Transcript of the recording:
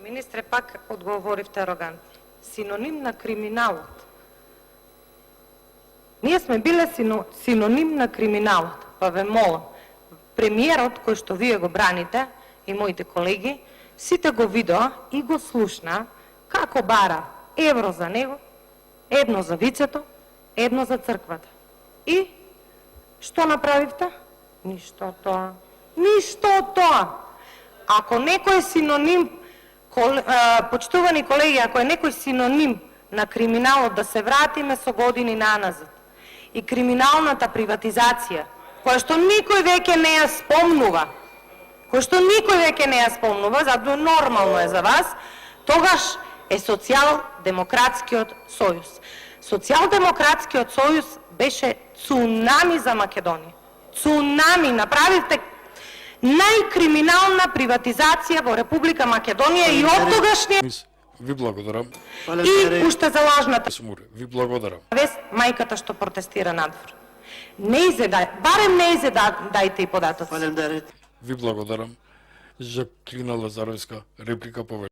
Министре, пак одговоривте арогантно. Синоним на криминалот. Ние сме биле синоним на криминалот. Па ве молам, премиерот кој што вие го браните и моите колеги, сите го видоа и го слушна како бара евро за него, едно за вицето, едно за црквата. И што направивте? Ништо тоа. Ништо тоа. Ако некој синоним, почитувани колеги, ако е некој синоним на криминалот, да се вратиме со години наназад. И криминалната приватизација, која што никој веќе не ја спомнува, затоа нормално е за вас, тогаш е Социјалдемократскиот сојуз. Социјалдемократскиот сојуз беше цунами за Македонија. Цунами, направивте најкриминална приватизација во Република Македонија и од тогашниот Ви благодарам. и уште за лажната Ви благодарам. вест мајката што протестира надвор. Барем не изе дајте и податоци. Ви благодарам. Жаклина Лазаровска, реплика повеќе.